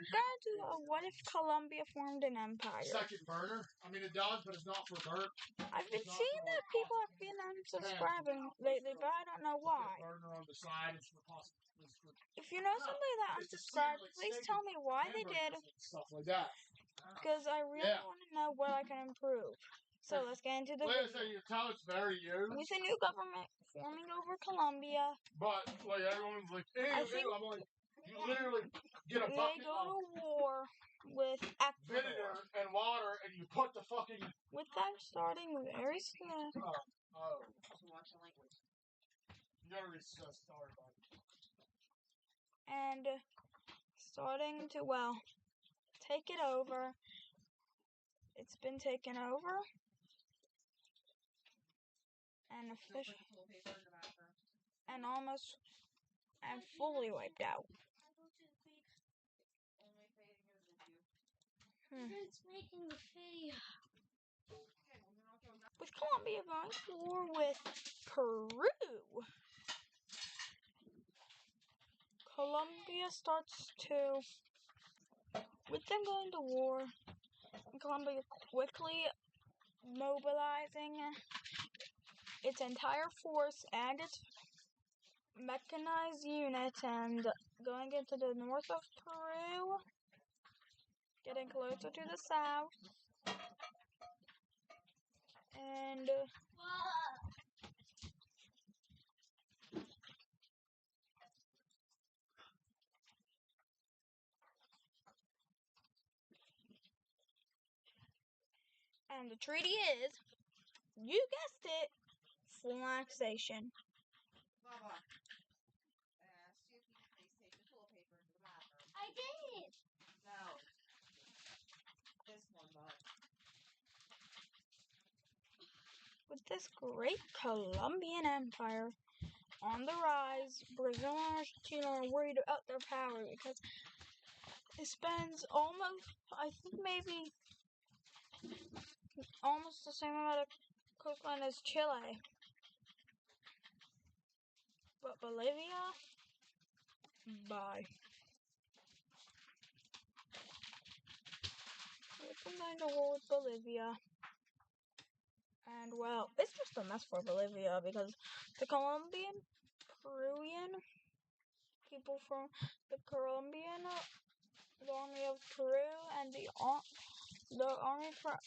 I'm gonna do a what if Colombia formed an empire. Second burner. I mean, it does, but it's not for burn. I've been seeing that people have been unsubscribing lately, but I don't know why. Burner on the side. It's for possible. If you know somebody that unsubscribed, please tell me why they did. Stuff like that. Because I really want to know what I can improve. So let's get into the video. Your town's very used. With a new government forming over Colombia. But, like, everyone's like, ew, I think I'm like, you literally get a bucket they go to war with Ecuador. vinegar and water, and you put the fucking... With them starting very slow. Oh. Watch the language. You gotta reset start button. And starting to, well, take it over. It's been taken over. And and almost and fully wiped out. It's making the video. With Colombia going to war with Peru. Colombia starts to, with them going to war, and Colombia quickly mobilizing its entire force and its mechanized units and going into the north of Peru, getting closer to the south, and the treaty is, you guessed it, full annexation. Baba, see if you can please take the toilet paper into the bathroom. I did. No. This one, Bob. With this great Colombian empire on the rise, Brazil and Argentina are worried about their power because it spends almost, I think maybe almost the same amount of coastline as Chile. But Bolivia, bye. We're going to war with Bolivia. And well, it's just a mess for Bolivia because the Colombian, Peruvian people from the army of Peru and the army from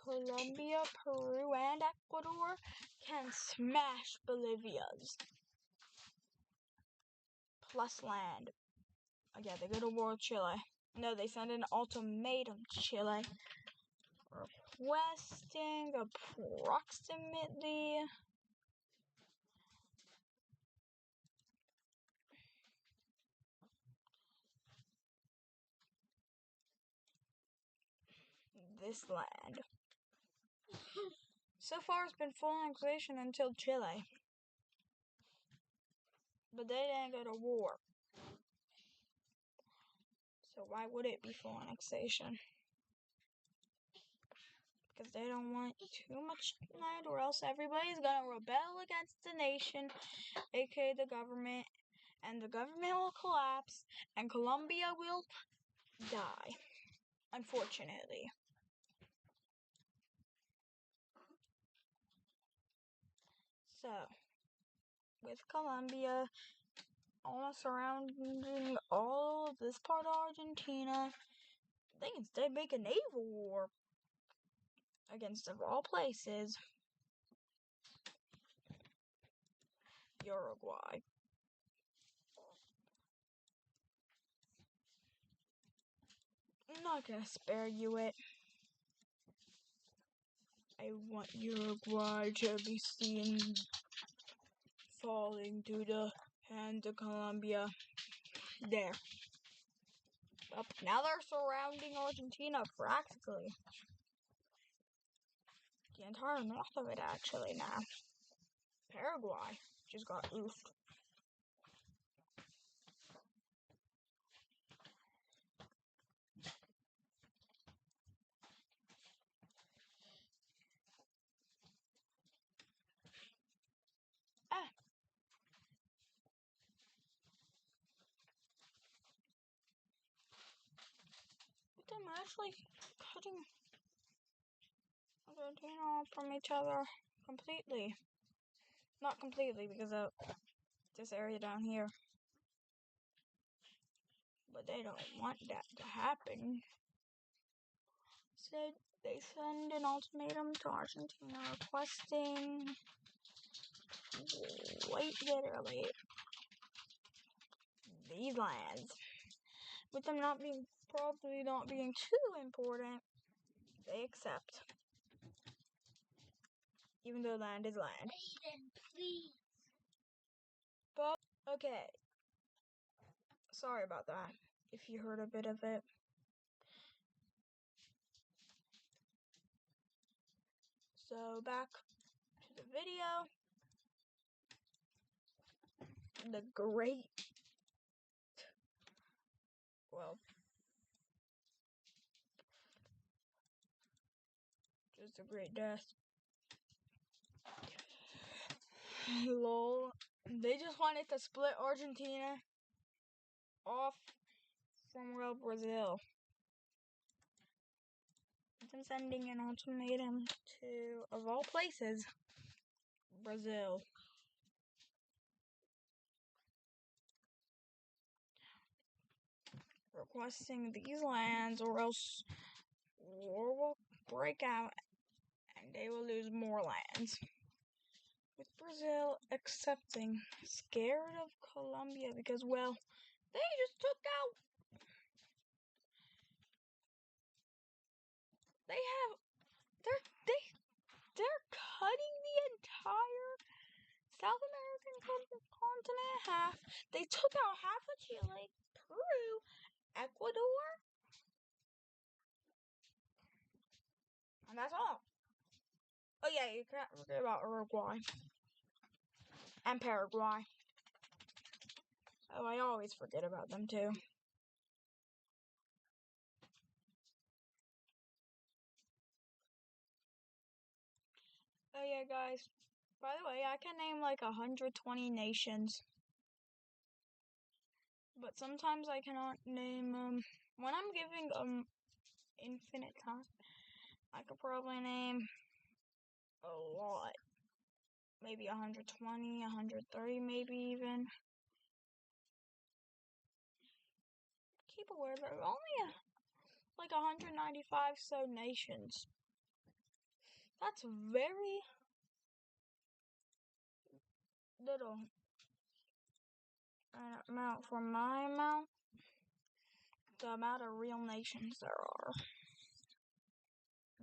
Colombia, Peru, and Ecuador can smash Bolivia's plus land. Again, they go to war with Chile. No, they send an ultimatum to Chile, requesting approximately this land. So far, it's been full annexation until Chile. But they didn't go to war. So why would it be full annexation? Because they don't want too much land, or else everybody's gonna rebel against the nation, aka the government, and the government will collapse, and Colombia will die, unfortunately. So, with Colombia almost surrounding all of this part of Argentina, they can instead make a naval war against, of all places, Uruguay. I'm not gonna spare you it. I want Uruguay to be seen falling to the hands of Colombia. There. Up. Now they're surrounding Argentina practically. The entire north of it, actually, now. Paraguay just got oofed. them actually cutting Argentina off from each other completely. Not completely because of this area down here. But they don't want that to happen. So they send an ultimatum to Argentina requesting literally these lands. With them probably not being too important, they accept. Even though land is land. Aiden, please. But, okay. Sorry about that, if you heard a bit of it. So, back to the video. The great, well, just a great death. Lol. They just wanted to split Argentina off from real Brazil. I'm sending an ultimatum to, of all places, Brazil. Requesting these lands or else war will break out and they will lose more lands. With Brazil accepting, scared of Colombia because, well, they just took out. They're cutting the entire South American continent in half. They took out half of Chile, Peru, Ecuador, and that's all. Oh yeah, you can't forget about Uruguay and Paraguay. Oh, I always forget about them too. Oh yeah, guys. By the way, I can name like 120 nations. But sometimes I cannot name when I'm giving infinite time, I could probably name a lot. Maybe 120, 130 maybe even. Keep aware there are only like 195 so nations. That's very little amount for my amount. The amount of real nations there are.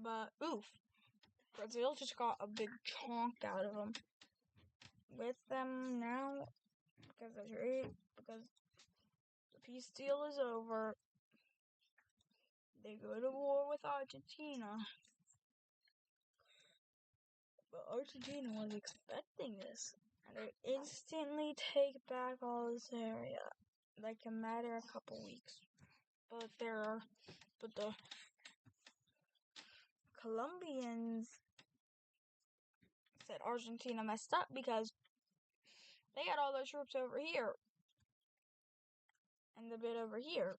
But oof, Brazil just got a big chunk out of them. With them now, because the peace deal is over, they go to war with Argentina. But Argentina was expecting this, and they instantly take back all this area, like a matter of a couple weeks. But the Colombians said Argentina messed up because they had all their troops over here and the bit over here,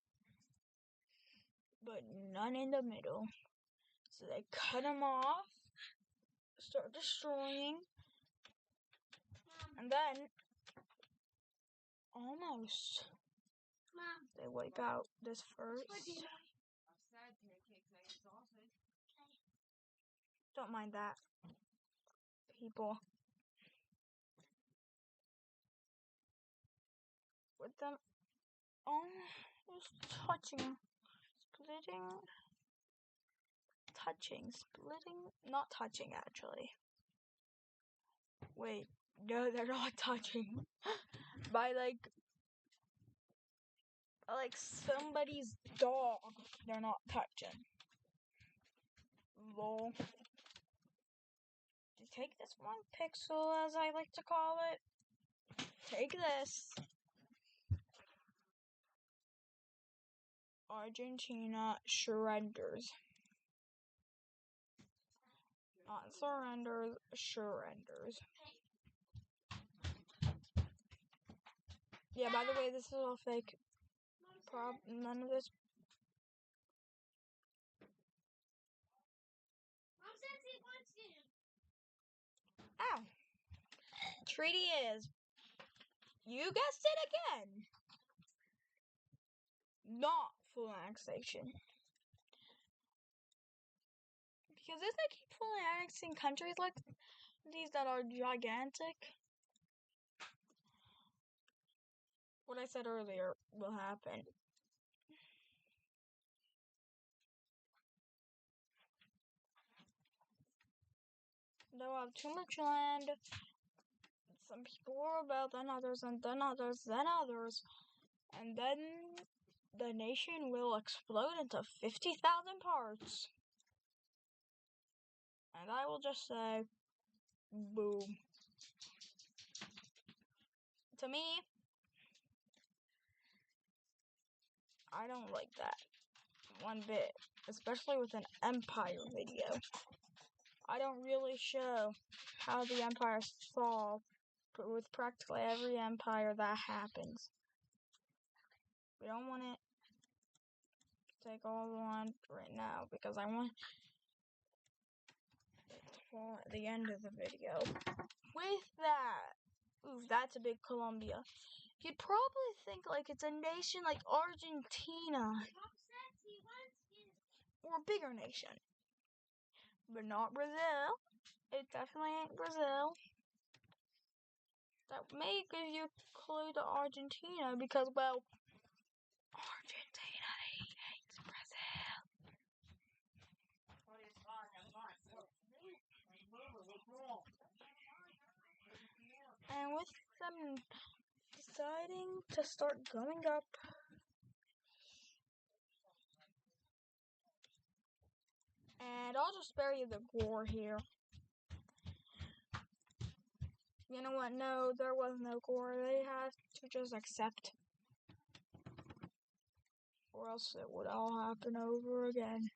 but none in the middle. So they cut them off, start destroying, and then almost they wipe out this first. Don't mind that, people. With them almost splitting, not touching actually. Wait, no, they're not touching. By like somebody's dog, they're not touching. Lol. You take this 1 pixel, as I like to call it. Take this. Argentina surrenders. Not surrenders, surrenders. Yeah, by the way, this is all fake. None of this Ow. Treaty is, you guessed it again, not full annexation. Because if they keep fully annexing countries like these that are gigantic, what I said earlier will happen. They'll have too much land. Some people will rebel, then others, and then others, then others. And then the nation will explode into 50,000 parts. And I will just say, boom. To me, I don't like that one bit, especially with an empire video. I don't really show how the empires fall, but with practically every empire that happens. We don't want it to take all the land right now because I want it to fall at the end of the video. With that, ooh, that's a big Colombia. You'd probably think like it's a nation like Argentina or a bigger nation, but not Brazil. It definitely ain't Brazil. That may give you a clue to Argentina because, well, Argentina hates Brazil. And with them deciding to start going up, and I'll just spare you the gore here. You know what? No, there was no gore. They had to just accept, or else it would all happen over again.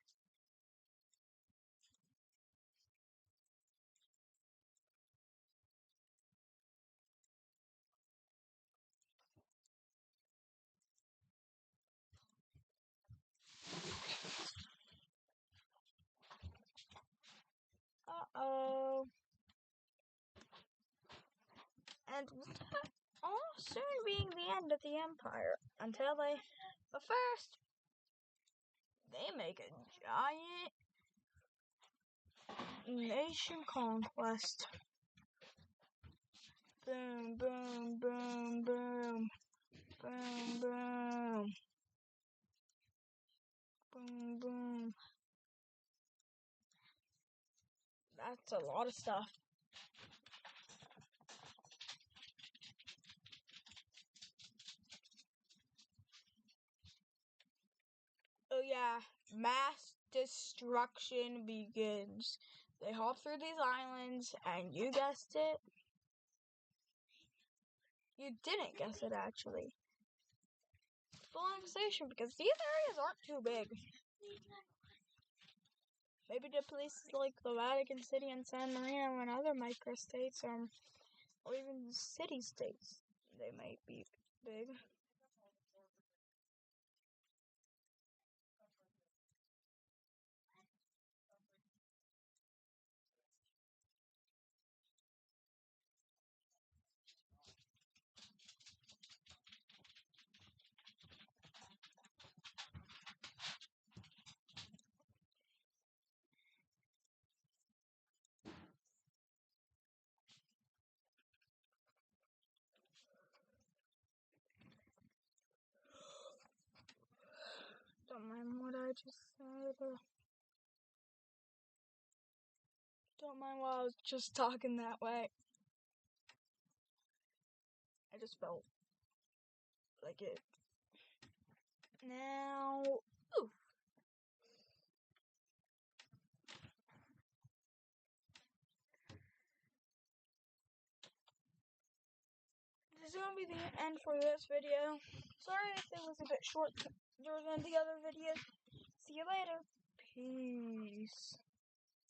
Uh-oh. And all soon being the end of the empire, until but first, they make a giant nation conquest. Boom, boom, boom, boom, boom, boom, boom, boom. That's a lot of stuff. Oh yeah, mass destruction begins. They hop through these islands, and you guessed it. You didn't guess it, actually. Full annexation, because these areas aren't too big. Maybe the places like the Vatican City and San Marino and other microstates, or even city-states, they might be big. Don't mind what I just said. Don't mind why I was just talking that way. I just felt like it. Now, ooh. This is going to be the end for this video. Sorry if it was a bit shorter than the other videos. See you later. Peace.